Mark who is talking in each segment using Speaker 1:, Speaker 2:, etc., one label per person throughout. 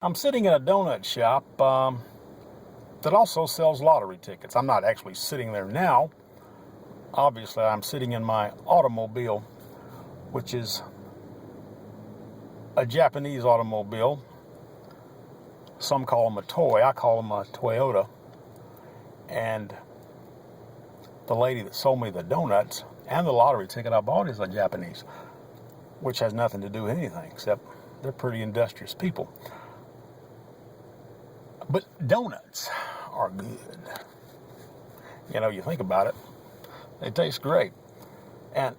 Speaker 1: I'm sitting in a donut shop that also sells lottery tickets. I'm not actually sitting there now. Obviously, I'm sitting in my automobile, which is a Japanese automobile. Some call them a toy. I call them a Toyota. And the lady that sold me the donuts and the lottery ticket I bought is a Japanese, which has nothing to do with anything except they're pretty industrious people. But donuts are good. You think about it, they taste great. And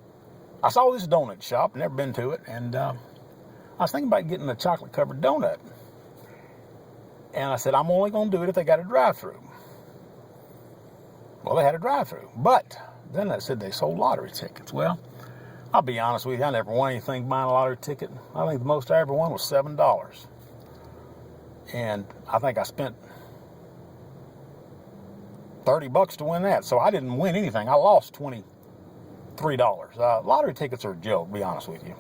Speaker 1: I saw this donut shop, never been to it, and I was thinking about getting a chocolate-covered donut. And I said, I'm only going to do it if they got a drive-through. Well, they had a drive-through, but then I said they sold lottery tickets. Well, I'll be honest with you, I never won anything buying a lottery ticket. I think the most I ever won was $7. And I think I spent $30 to win that. So I didn't win anything. I lost $23. Lottery tickets are a joke, to be honest with you.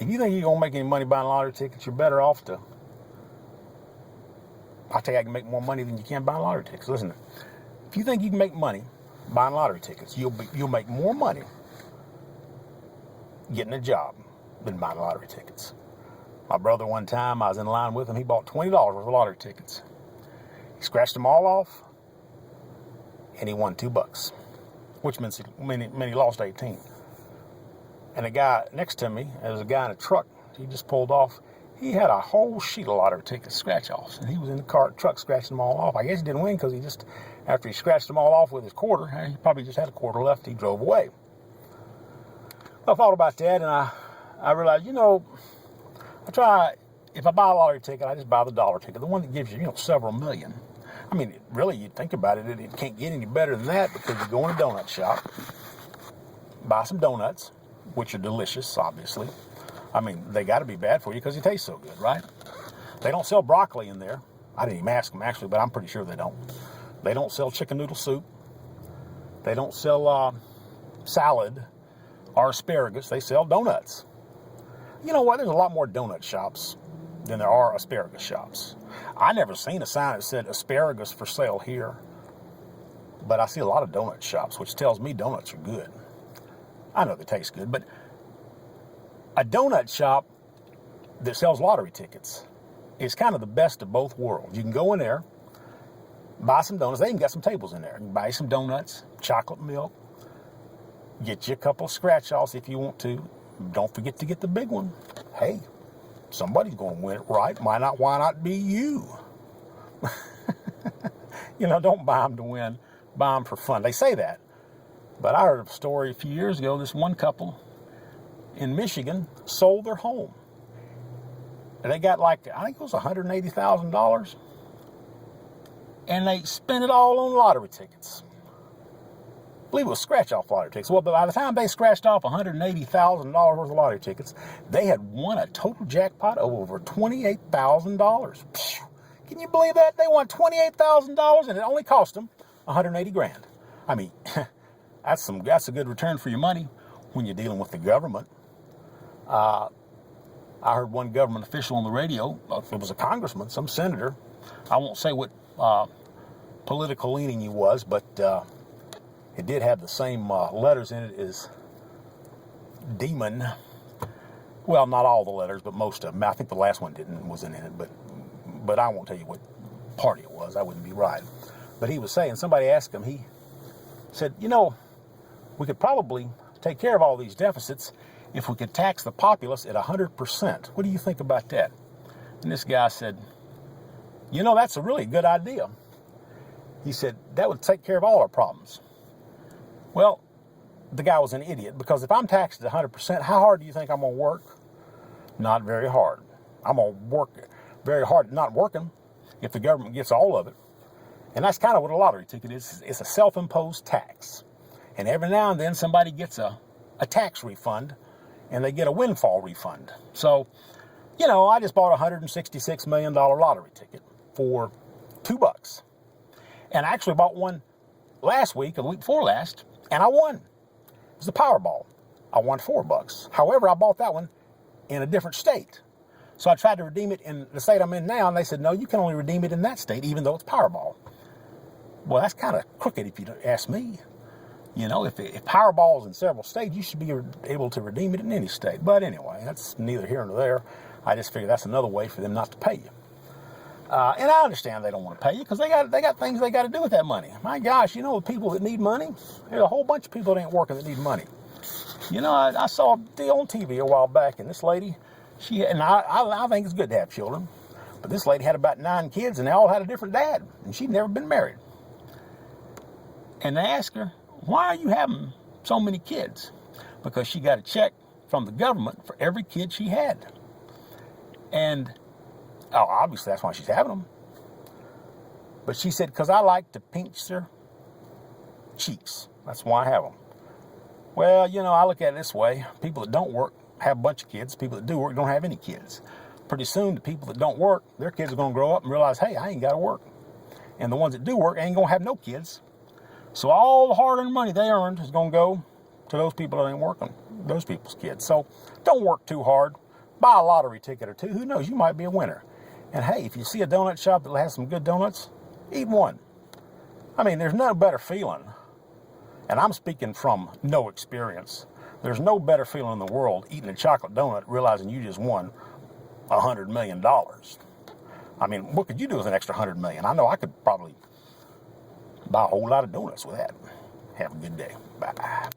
Speaker 1: If you think you're going to make any money buying lottery tickets, you're better off to... I think I can make more money than you can buying lottery tickets. Listen, if you think you can make money buying lottery tickets, you'll make more money getting a job than buying lottery tickets. My brother, one time, I was in line with him. He bought $20 worth of lottery tickets. He scratched them all off, and he won $2, which means he lost 18. And the guy next to me, there was a guy in a truck. He just pulled off. He had a whole sheet of lottery tickets scratch-offs, and he was in the truck scratching them all off. I guess he didn't win because after he scratched them all off with his quarter, he probably just had a quarter left. He drove away. I thought about that, and I realized, if I buy a lottery ticket, I just buy the dollar ticket, the one that gives you, several million. I mean, really, you think about it, it can't get any better than that because you go in a donut shop, buy some donuts, which are delicious, obviously. I mean, they got to be bad for you because they taste so good, right? They don't sell broccoli in there. I didn't even ask them, actually, but I'm pretty sure they don't. They don't sell chicken noodle soup. They don't sell salad or asparagus. They sell donuts. You know what? There's a lot more donut shops than there are asparagus shops. I never seen a sign that said asparagus for sale here. But I see a lot of donut shops, which tells me donuts are good. I know they taste good, but a donut shop that sells lottery tickets is kind of the best of both worlds. You can go in there, buy some donuts. They even got some tables in there. You can buy some donuts, chocolate milk, get you a couple of scratch-offs if you want to. Don't forget to get the big one. Hey, somebody's going to win it, right? Why not be you? Don't buy them to win. Buy them for fun. They say that. But I heard a story a few years ago. This one couple in Michigan sold their home. And they got I think it was $180,000. And they spent it all on lottery tickets. I believe it was scratch-off lottery tickets. Well, by the time they scratched off $180,000 worth of lottery tickets, they had won a total jackpot of over $28,000. Can you believe that? They won $28,000 and it only cost them $180,000. I mean, that's a good return for your money when you're dealing with the government. I heard one government official on the radio, it was a congressman, some senator. I won't say what political leaning he was, but it did have the same letters in it as demon. Well, not all the letters, but most of them. I think the last one wasn't in it, but I won't tell you what party it was. I wouldn't be right. But he was saying, somebody asked him, he said, we could probably take care of all these deficits if we could tax the populace at 100%. What do you think about that? And this guy said, that's a really good idea. He said, that would take care of all our problems. Well, the guy was an idiot, because if I'm taxed at 100%, how hard do you think I'm going to work? Not very hard. I'm going to work very hard not working if the government gets all of it. And that's kind of what a lottery ticket is. It's a self-imposed tax. And every now and then somebody gets a tax refund, and they get a windfall refund. So, I just bought a $166 million lottery ticket for $2. And I actually bought one last week, or the week before last, and I won. It was the Powerball. I won $4. However, I bought that one in a different state. So I tried to redeem it in the state I'm in now, and they said, no, you can only redeem it in that state, even though it's Powerball. Well, that's kind of crooked if you ask me. You know, if Powerball's in several states, you should be able to redeem it in any state. But anyway, that's neither here nor there. I just figured that's another way for them not to pay you. And I understand they don't want to pay you because they got things they got to do with that money. My gosh, you know, the people that need money, there's a whole bunch of people that ain't working that need money. You know, I saw a deal on TV a while back, and this lady, I think it's good to have children, but this lady had about 9 kids, and they all had a different dad, and she'd never been married. And they asked her, why are you having so many kids? Because she got a check from the government for every kid she had. And, obviously that's why she's having them. But she said, because I like to pinch their cheeks. That's why I have them. Well, you know, I look at it this way. People that don't work have a bunch of kids. People that do work don't have any kids. Pretty soon, the people that don't work, their kids are going to grow up and realize, hey, I ain't got to work. And the ones that do work ain't going to have no kids. So all the hard-earned money they earned is going to go to those people that ain't working, those people's kids. So don't work too hard. Buy a lottery ticket or two. Who knows? You might be a winner. And hey, if you see a donut shop that has some good donuts, eat one. I mean, there's no better feeling. And I'm speaking from no experience. There's no better feeling in the world eating a chocolate donut, realizing you just won $100 million. I mean, what could you do with an extra $100 million? I know I could probably buy a whole lot of donuts with that. Have a good day. Bye.